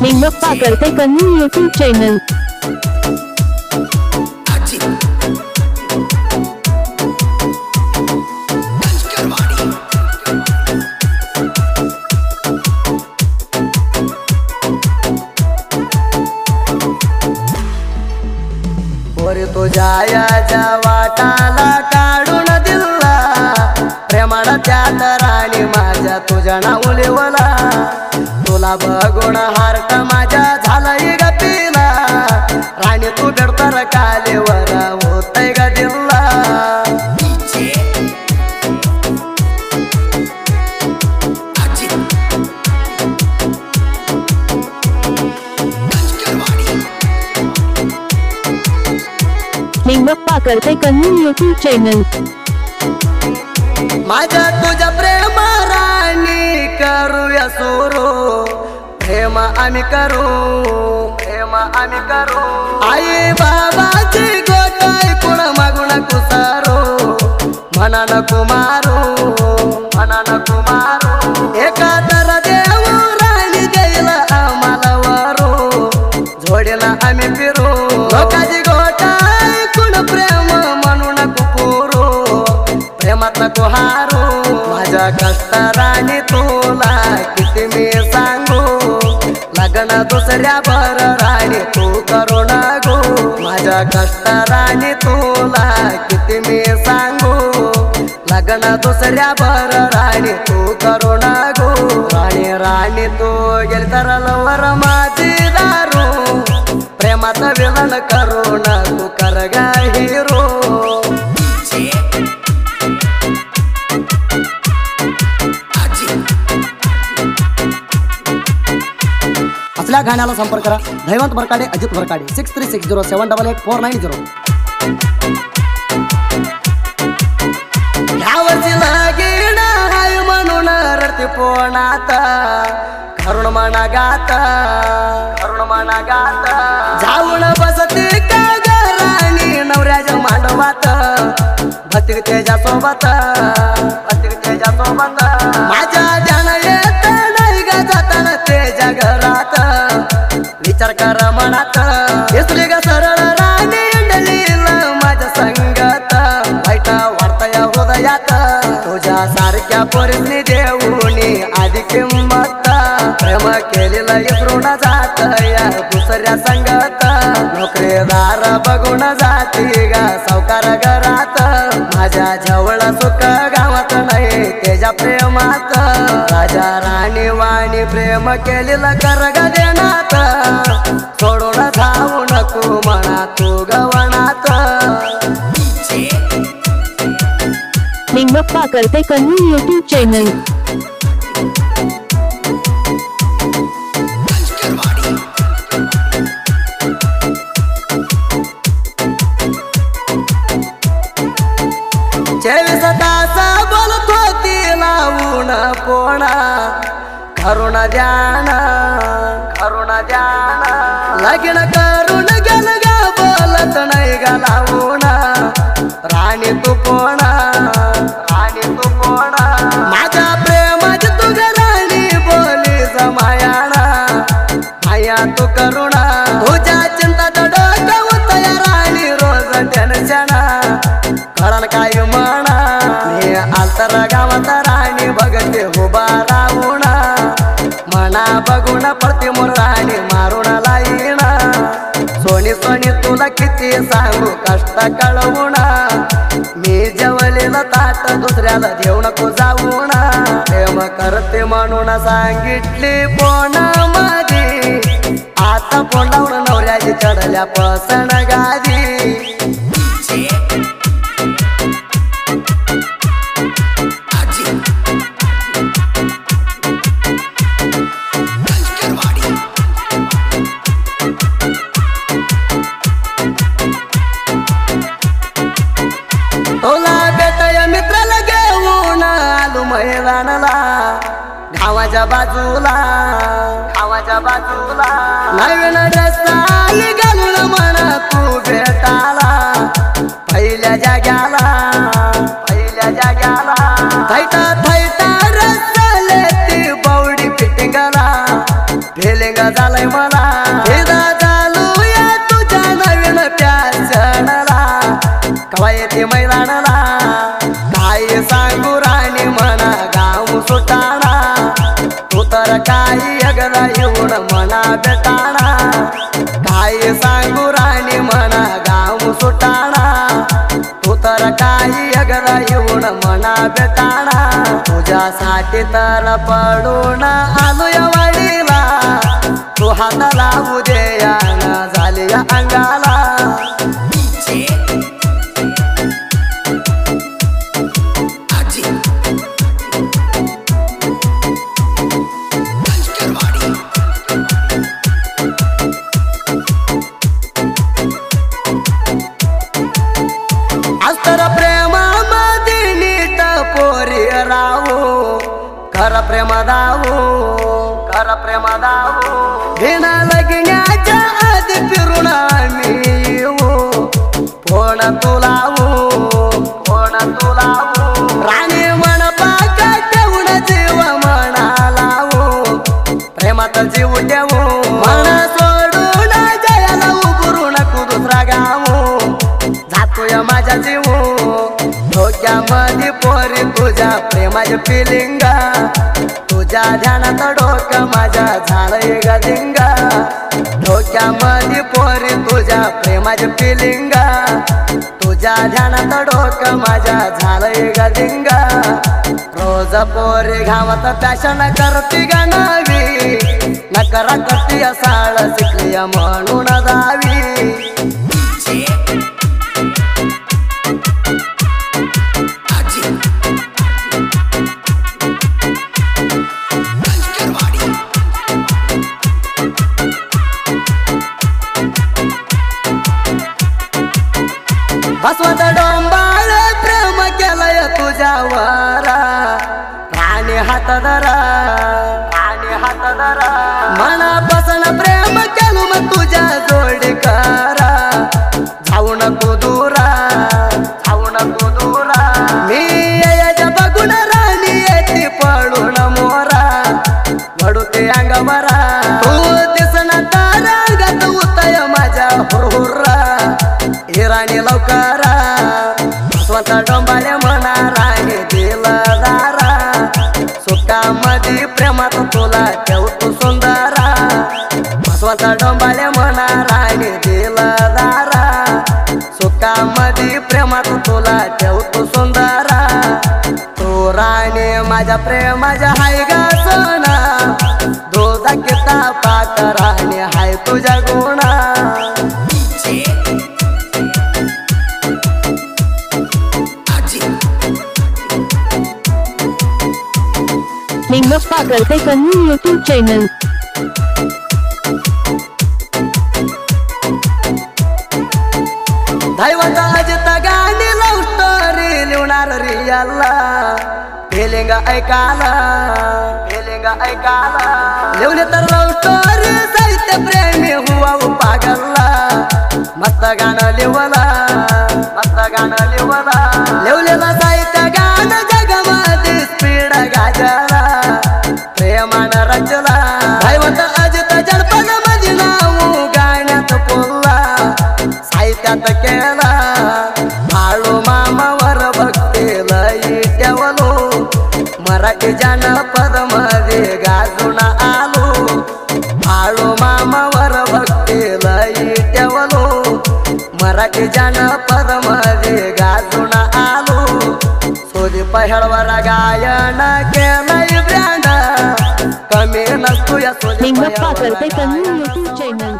लिंगप्पा करते कन्नू YouTube channel. पोरी तुझ्या याच्या वाटाला काढून दिला प्रेमाला त्यात राणी माझ्या तुझ्या नावलीवला तुला बघून हार्ट माझ्या झालाय ग पिला राणी तू बेडतर कालेवर होतय ग दिला लिंगप्पा करते कन्नू यूट्यूब चॅनल। माझ्या तुझ्या प्रेम राणी करूया सुरू प्रेम आम्ही करू आई बाबाची गोट ऐकून मागून कुसारो म्हणा नको मारू एका तर देव राणी देईल आम्हाला वरू जोडीला आम्ही फिरू लोकांची गोट ऐकून प्रेम म्हणू नको पुरू प्रेमात नको हारू माझ्या कष्ट राणी तुला किती मी सांगू लग्न दुसऱ्या भर राणी तू करू नको माझ्या कष्ट राणी तुला किती मी सांगू लग्न दुसऱ्या भर राणी तू करू नको राणी तू गेली तर लवर माझी दारू प्रेमात विलन करू नको कर गा हिरो असल्या गाण्याला संपर्क करा धैवंत बरकाडे अजित बरकाडे 6360788490। यावर्षी लगीन हाय म्हणून रडते पोणात करुण मना गाता जाऊन बसते का राणी नवऱ्याच्या मांडवात भक्ती तेजा सोबत माझ्या ध्यान येत नाही ग जाताना तेजा घरात विचार कर मनात दिसली ग सरळ राणी इंडलीला माझ्या संगत वाईट वाढतया हृदयात तुझ्या सारख्या पोरीसनी देऊनी आधी किंमत प्रेम केलेलं विसरून जात या दुसऱ्या संगत नोकरीदार बघून जाती ग सावकार घरात माझ्या जवळ सुख गावात नाही तेजा प्रेमात राजा राणी वाणी प्रेम केलेलं कर ग देण्यात सोडून जाऊ नको म्हणा तू गवनात लिंगप्पा करते कन्नू यूट्यूब चॅनल। चोवीस तास बोलत होती लावून पोणा करुण ध्यान लगीन करून गेल ग बोलत नाही ग लावून राणी तू पोणा माझ्या प्रेमाची तू ग राणी बोली जमायाना माया तू करुणा तुझ्या चिंतात डोकं उतया राणी रोज टेन्शन कळण काय म्हणा मी आंतर गावात राणी बघते उभा राहून म्हणा बघून पडते मोर राणी मारून लाईन सोनी तुला किती सांगू कष्ट कळवून मी जेवलेलं ताट दुसऱ्याला देऊ नको जाऊन प्रेम करते म्हणून सांगितली पोणा माझी आता पोंडावून नवऱ्याची चढल्या पसण गादी तुला भेटय मित्राला घेऊन आलो मैदानाला गावाच्या बाजूला नवीन रस्ता घालून म्हणा तू भेटाला पहिल्या जाग्याला थैटा रस्ता ती बौडी फिटिंगला फिलिंग झालंय मला फिदा चालूया तुझ्या नवीन प्यासणाला कवा येते मैदानाला काय सांगू राणी म्हणा गाव सुटाणा तू तर काही अगदा येऊन मना बेटाणा काय सांगू राणी म्हणा गाव सुटाणा तू तर काही अगदा येऊन मना बेटाणा तुझ्यासाठी तर पडून आलो या वाडीला तू हात लावू दे ना झाली या अंगाला अस्तर प्रेमामध्ये नीट पोरी राहू खर प्रेम दावू खर प्रेम दावू बिना लगण्याच्या आधी फिरून आम्ही येऊ फोन तुलावू फोन तुलावू राणी मन पाका ठेवून जीव म्हणा लावू प्रेमात जीव ठेवू मन सोडून जयाला उभरून दुसरा गावू जातोय माझ्या जीव डोक्यामध्ये पोरी तुझ्या प्रेमाची फिलिंग तुझ्या ध्यानात डोकं माझ्या झालंय गदिंगा डोक्यामध्ये पोरी तुझ्या प्रेमाची फिलिंग तुझ्या ध्यानात डोकं माझ्या झालंय गदिंगा रोज पोरी गावात फॅशन करती गा नवी नकरा करती साळ शिकली म्हणून जावी बसवत डोंबाळ प्रेम केलंय तुझ्यावर राणी हात धरा राणी हात धरा मनापासून प्रेम केलं मग तुझ्या जोडी करा जाऊ नको दूरा जाऊ नको दूरा मी याच्या बघून राणी येते पडून मोरा वडूते अंगवरा तू दिसना तारांगात उतय माझ्या हुरहुर्रा राणी लवकरा स्वतः डोंबाळे म्हणा राणी दिला दारा सुखामध्ये प्रेमात तुला ठेवतो सुंदरा स्वतः डोंबाळे म्हणा राणी दिला दारा सुखामध्ये प्रेमात तुला ठेवतो सुंदरा तू राणी माझ्या प्रेमाच्या हाय गा सोना दोजा किता पाक राणी हाय तुझ्या गुणा निंगप्पा करते कन्नू यूट्यूब चॅनल दैवत अजित गाणी लव स्टोरी लिवणार रियाला फिलिंग ऐकाला लिवले तर लव स्टोरी साहित्य प्रेमी हुआ पागलला मस्त गाणं लिवला लिवलेला साहित्य गाणं जगमध्ये स्पीड गाजला प्रेमान रचला दैवत अजित जनपद मध्ये नाव गाण्यात बोलला साहित्यात केला बाळू मामावर भक्तीला ठेवलो मराठी जनपद मध्ये गाजून आलो बाळू मामावर भक्तीला ठेवलो मराठी जनपद मध्ये गाजून आलो सोदी पहळवर गायन केलंय ब्रँड कमी नसतो या सोदी निंगप्पा करते कन्नू यूट्यूब चॅनल